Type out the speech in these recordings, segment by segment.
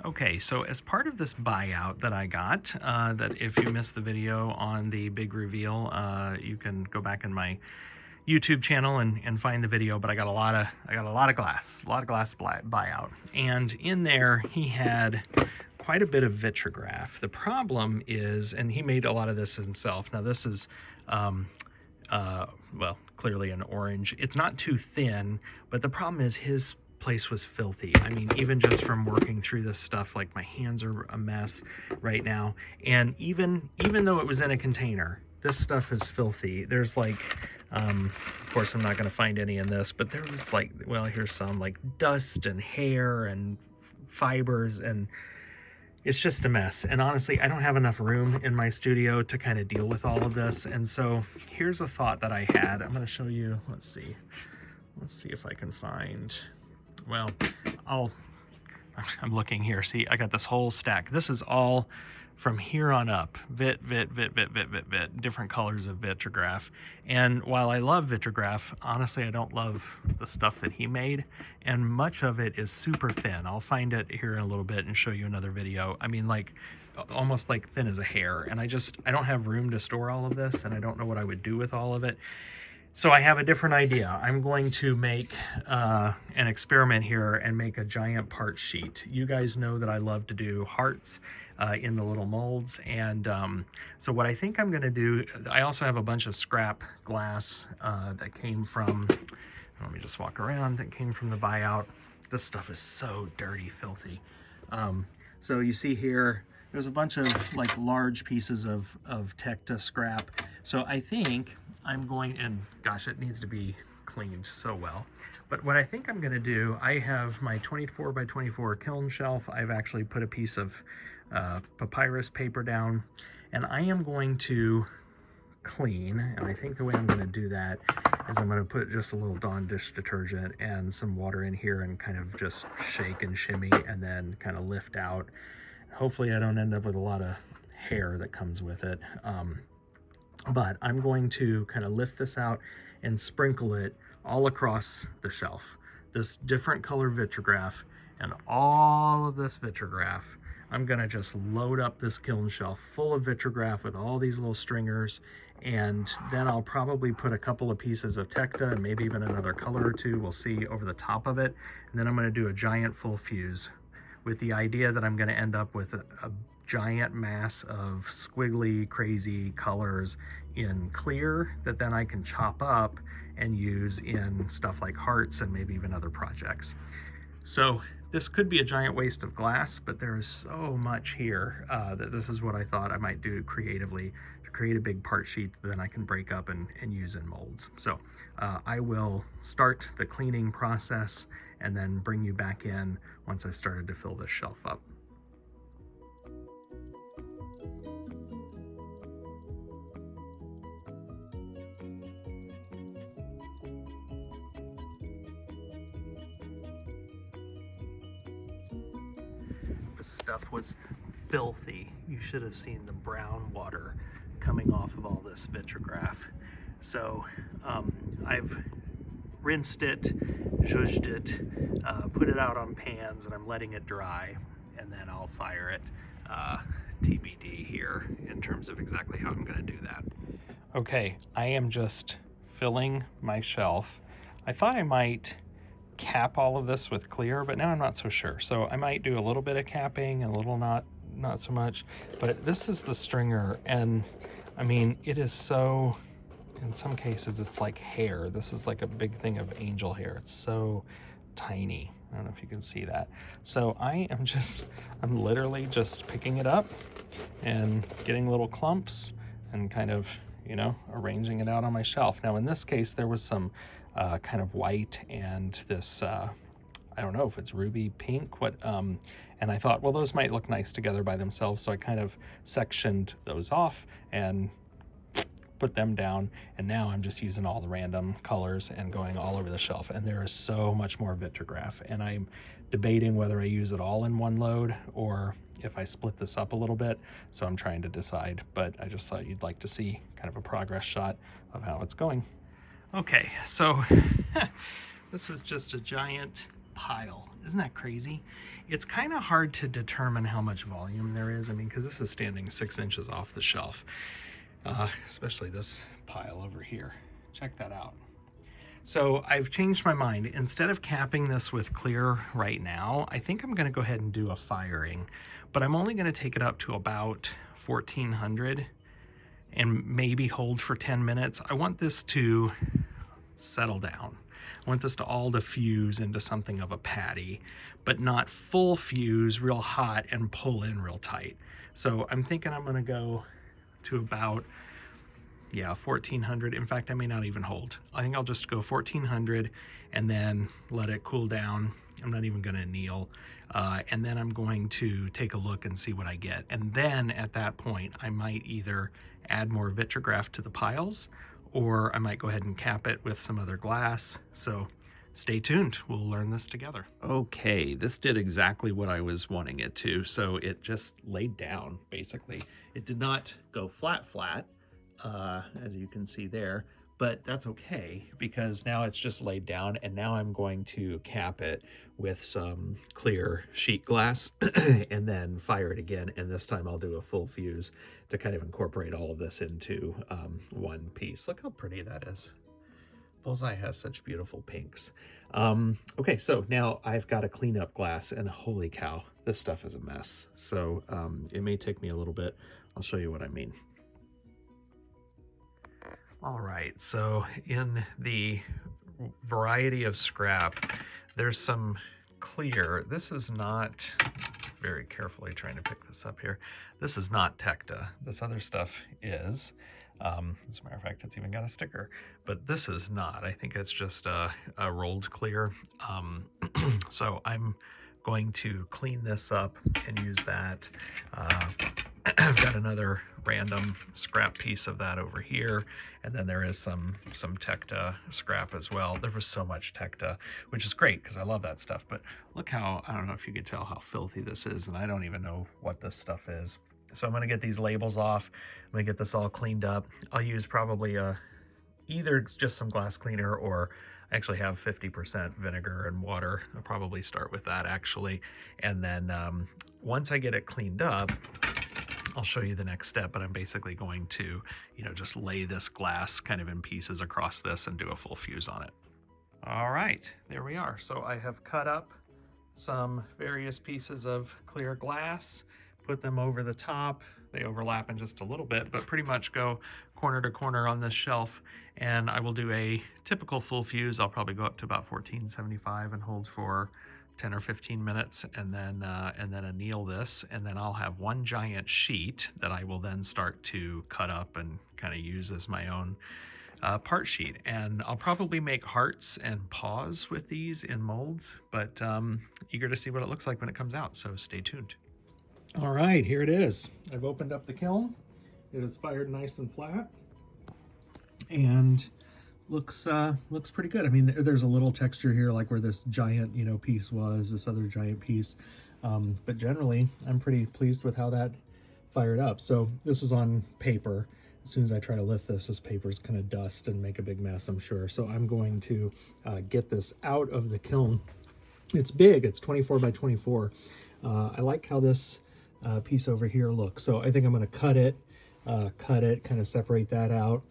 Okay, so as part of this buyout that I got, that if you missed the video on the big reveal, you can go back in my YouTube channel and find the video. But I got a lot of glass buyout, and in there he had quite a bit of Vitrigraph. The problem is, and he made a lot of this himself. Now this is well, clearly an orange. It's not too thin, but the problem is his place was filthy. I mean, even just from working through this stuff, like my hands are a mess right now. And even though it was in a container, this stuff is filthy. There's like, of course I'm not going to find any in this, but there was like, well, here's some like dust and hair and fibers, and it's just a mess. And honestly, I don't have enough room in my studio to kind of deal with all of this. And so here's a thought that I had. I'm going to show you. Let's see if I can find, well, I'm looking here. See, I got this whole stack. This is all from here on up. Vit, different colors of Vitrigraph. And while I love Vitrigraph, honestly, I don't love the stuff that he made. And much of it is super thin. I'll find it here in a little bit and show you another video. I mean, like, almost like thin as a hair. And I don't have room to store all of this, and I don't know what I would do with all of it. So I have a different idea. I'm going to make an experiment here and make a giant part sheet. You guys know that I love to do hearts in the little molds. And so what I think I'm gonna do, I also have a bunch of scrap glass that came from, let me just walk around, that came from the buyout. This stuff is so dirty, filthy. So you see here, there's a bunch of like large pieces of Tecta scrap. So I think I'm going, and gosh, it needs to be cleaned so well. But what I think I'm gonna do, I have my 24 by 24 kiln shelf. I've actually put a piece of papyrus paper down, and I am going to clean. And I think the way I'm gonna do that is I'm gonna put just a little Dawn dish detergent and some water in here and kind of just shake and shimmy and then kind of lift out. Hopefully I don't end up with a lot of hair that comes with it. But I'm going to kind of lift this out and sprinkle it all across the shelf. This different color Vitrigraph, and all of this Vitrigraph, I'm gonna just load up this kiln shelf full of Vitrigraph with all these little stringers, and then I'll probably put a couple of pieces of Tecta and maybe even another color or two, we'll see, over the top of it. And then I'm gonna do a giant full fuse with the idea that I'm gonna end up with a giant mass of squiggly, crazy colors in clear that then I can chop up and use in stuff like hearts and maybe even other projects. So this could be a giant waste of glass, but there is so much here that this is what I thought I might do creatively to create a big part sheet that then I can break up and use in molds. So I will start the cleaning process and then bring you back in once I've started to fill this shelf up. This stuff was filthy. You should have seen the brown water coming off of all this Vitrigraph. So I've rinsed it, zhuzhed it, put it out on pans, and I'm letting it dry, and then I'll fire it. TBD here in terms of exactly how I'm going to do that. Okay, I am just filling my shelf. I thought I might cap all of this with clear, but now I'm not so sure. So I might do a little bit of capping and a little not so much. But this is the stringer, and I mean, it is so, in some cases it's like hair. This is like a big thing of angel hair. It's so tiny. I don't know if you can see that. So I'm literally just picking it up and getting little clumps and kind of, you know, arranging it out on my shelf. Now in this case, there was some kind of white and this, I don't know if it's ruby pink, and I thought, well, those might look nice together by themselves. So I kind of sectioned those off and put them down. And now I'm just using all the random colors and going all over the shelf. And there is so much more Vitrigraph. And I'm debating whether I use it all in one load or if I split this up a little bit. So I'm trying to decide, but I just thought you'd like to see kind of a progress shot of how it's going. Okay, so this is just a giant pile. Isn't that crazy? It's kind of hard to determine how much volume there is. I mean, because this is standing 6 inches off the shelf, especially this pile over here. Check that out. So I've changed my mind. Instead of capping this with clear right now, I think I'm going to go ahead and do a firing, but I'm only going to take it up to about 1400 and maybe hold for 10 minutes. I want this to settle down. I want this to all diffuse into something of a patty, but not full fuse, real hot and pull in real tight. So I'm thinking I'm going to go to about, yeah, 1400. In fact, I may not even hold. I think I'll just go 1400 and then let it cool down. I'm not even going to anneal. And then I'm going to take a look and see what I get. And then at that point, I might either add more Vitrigraph to the piles, or I might go ahead and cap it with some other glass. So stay tuned. We'll learn this together. Okay, this did exactly what I was wanting it to. So it just laid down, basically. It did not go flat, as you can see there, but that's okay because now it's just laid down, and now I'm going to cap it with some clear sheet glass and then fire it again, and this time I'll do a full fuse to kind of incorporate all of this into one piece. Look how pretty that is. Bullseye has such beautiful pinks. Okay, so now I've got to clean up glass, and holy cow, this stuff is a mess. So it may take me a little bit. I'll show you what I mean. All right, so in the variety of scrap, there's some clear. This is not, very carefully trying to pick this up here. This is not Tecta. This other stuff is. As a matter of fact, it's even got a sticker, but this is not. I think it's just a rolled clear. So I'm going to clean this up and use that. I've got another random scrap piece of that over here, and then there is some Tecta scrap as well. There was so much Tecta, which is great because I love that stuff, but look how, I don't know if you can tell how filthy this is, and I don't even know what this stuff is. So I'm going to get these labels off. I'm going to get this all cleaned up. I'll use probably either just some glass cleaner, or I actually have 50% vinegar and water. I'll probably start with that actually, and then once I get it cleaned up, I'll show you the next step, but I'm basically going to, just lay this glass kind of in pieces across this and do a full fuse on it. All right, there we are. So I have cut up some various pieces of clear glass, put them over the top. They overlap in just a little bit, but pretty much go corner to corner on this shelf. And I will do a typical full fuse. I'll probably go up to about 1475 and hold for 10 or 15 minutes, and then anneal this, and then I'll have one giant sheet that I will then start to cut up and kind of use as my own part sheet. And I'll probably make hearts and paws with these in molds, but eager to see what it looks like when it comes out, so stay tuned. All right, here it is. I've opened up the kiln. It is fired nice and flat, and looks pretty good. I mean, there's a little texture here, like where this giant, piece was, this other giant piece. But generally, I'm pretty pleased with how that fired up. So this is on paper. As soon as I try to lift this, this paper's gonna dust and make a big mess, I'm sure. So I'm going to get this out of the kiln. It's big, it's 24 by 24. I like how this piece over here looks. So I think I'm gonna cut it, kind of separate that out.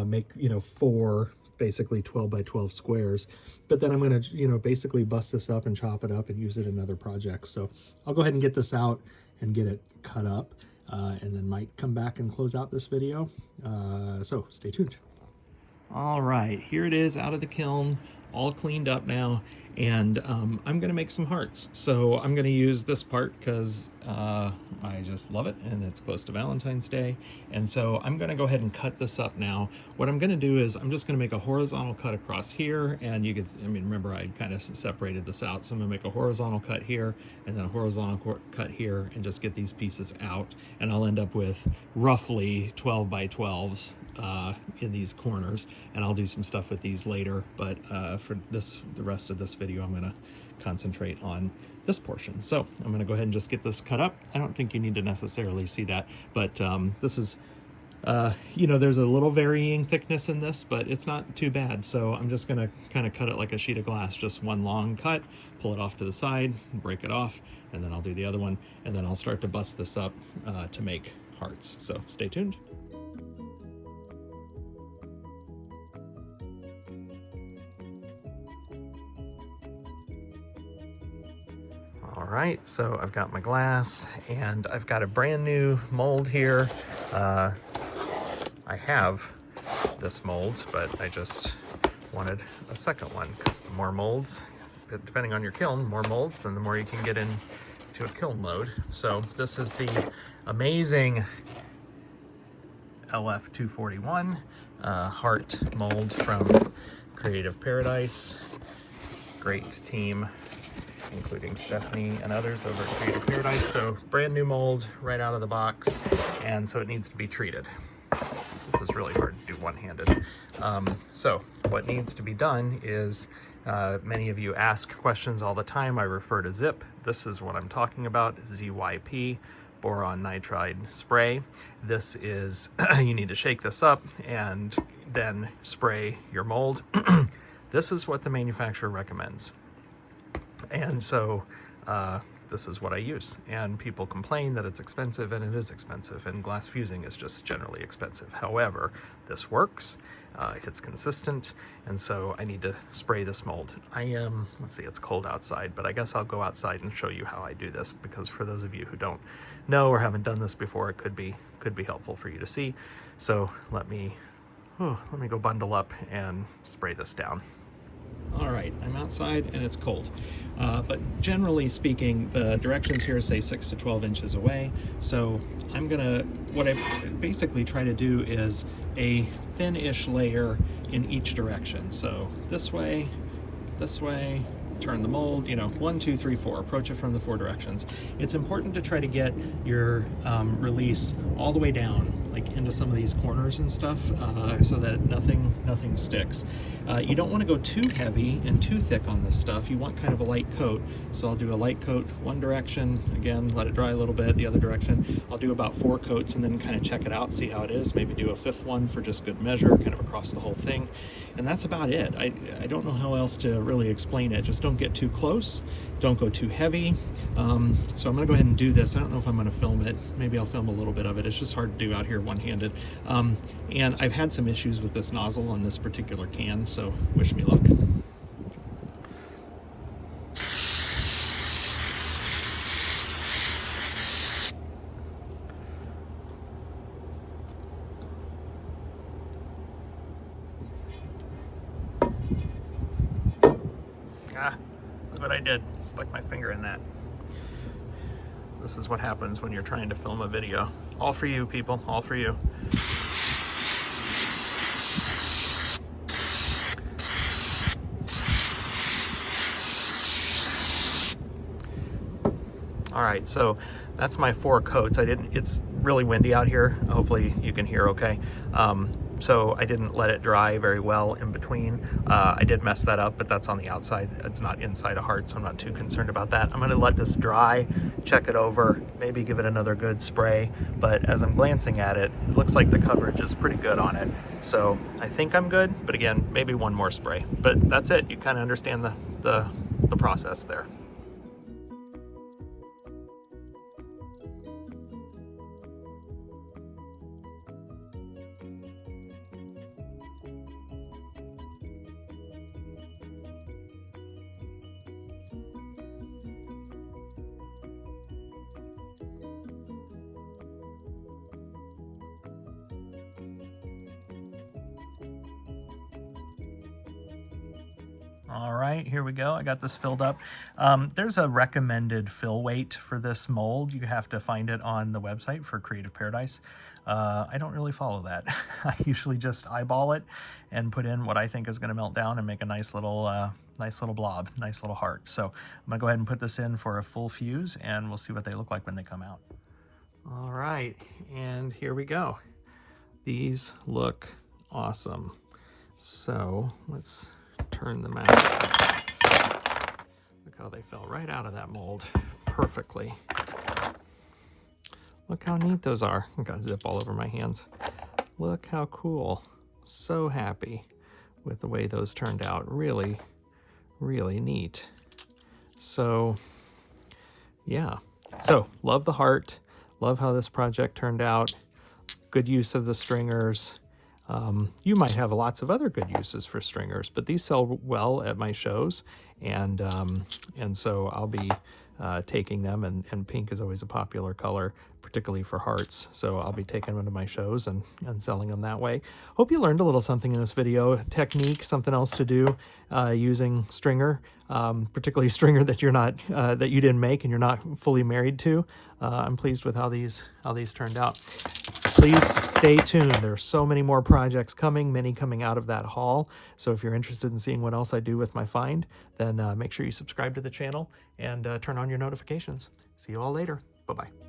Make 4 basically 12 by 12 squares, but then I'm going to basically bust this up and chop it up and use it in other projects. So I'll go ahead and get this out and get it cut up, and then might come back and close out this video. So stay tuned. All right, here it is out of the kiln, all cleaned up now, and I'm going to make some hearts. So I'm going to use this part because I just love it, and it's close to Valentine's Day. And so I'm going to go ahead and cut this up now. What I'm going to do is I'm just going to make a horizontal cut across here, and you can, remember I kind of separated this out. So I'm going to make a horizontal cut here, and then a horizontal cut here, and just get these pieces out. And I'll end up with roughly 12 by 12s in these corners, and I'll do some stuff with these later, but for the rest of this video I'm going to concentrate on this portion. So I'm going to go ahead and just get this cut up. I don't think you need to necessarily see that, but this is You know, there's a little varying thickness in this, but it's not too bad. So I'm just gonna kind of cut it like a sheet of glass, just one long cut, pull it off to the side, break it off, and then I'll do the other one, and then I'll start to bust this up to make hearts. So stay tuned. All right, so I've got my glass and I've got a brand new mold here. I have this mold, but I just wanted a second one because the more molds, depending on your kiln, more molds, then the more you can get into a kiln load. So this is the amazing LF241 heart mold from Creative Paradise. Great team, including Stephanie and others over at Creative Paradise. So brand new mold right out of the box, and so it needs to be treated. This is really hard to do one-handed. So what needs to be done is, many of you ask questions all the time. I refer to ZIP. This is what I'm talking about, ZYP, boron nitride spray. This is, you need to shake this up and then spray your mold. This is what the manufacturer recommends. And so this is what I use. And people complain that it's expensive, and it is expensive, and glass fusing is just generally expensive. However, this works, it's consistent, and so I need to spray this mold. Let's see, it's cold outside, but I guess I'll go outside and show you how I do this, because for those of you who don't know or haven't done this before, it could be helpful for you to see. So let me go bundle up and spray this down. All right, I'm outside and it's cold, but generally speaking, the directions here say 6 to 12 inches away. So what I basically try to do is a thin-ish layer in each direction. So this way, turn the mold, 1, 2, 3, 4, approach it from the 4 directions. It's important to try to get your release all the way down, like into some of these corners and stuff, so that nothing sticks. You don't want to go too heavy and too thick on this stuff. You want kind of a light coat. So I'll do a light coat one direction, again, let it dry a little bit, the other direction. I'll do about 4 coats and then kind of check it out, see how it is, maybe do a 5th one for just good measure, kind of across the whole thing. And that's about it. I don't know how else to really explain it. Just don't get too close, don't go too heavy. So I'm gonna go ahead and do this. I don't know if I'm gonna film it. Maybe I'll film a little bit of it. It's just hard to do out here one-handed. And I've had some issues with this nozzle on this particular can, so wish me luck. Look what I did. Stuck my finger in that. This is what happens when you're trying to film a video. All for you, people. All for you. All right, so that's my 4 coats. It's really windy out here. Hopefully you can hear okay. So I didn't let it dry very well in between. I did mess that up, but that's on the outside. It's not inside a heart, so I'm not too concerned about that. I'm gonna let this dry, check it over, maybe give it another good spray. But as I'm glancing at it, it looks like the coverage is pretty good on it. So I think I'm good, but again, maybe one more spray. But that's it, you kind of understand the process there. All right, here we go. I got this filled up. There's a recommended fill weight for this mold. You have to find it on the website for Creative Paradise. I don't really follow that. I usually just eyeball it and put in what I think is going to melt down and make a nice little blob, nice little heart. So I'm gonna go ahead and put this in for a full fuse, and we'll see what they look like when they come out. All right, and here we go. These look awesome. So let's turn them out. Look how they fell right out of that mold perfectly. Look how neat those are. I've got zip all over my hands. Look how cool. So happy with the way those turned out. Really, really neat. So yeah, so love the heart, love how this project turned out, good use of the stringers. You might have lots of other good uses for stringers, but these sell well at my shows, and so I'll be taking them, and pink is always a popular color, particularly for hearts, so I'll be taking them to my shows and selling them that way. Hope you learned a little something in this video, technique, something else to do using stringer, particularly stringer that you're not that you didn't make and you're not fully married to. I'm pleased with how these turned out. Please stay tuned. There's so many more projects coming, many coming out of that haul. So if you're interested in seeing what else I do with my find, then make sure you subscribe to the channel and turn on your notifications. See you all later. Bye-bye.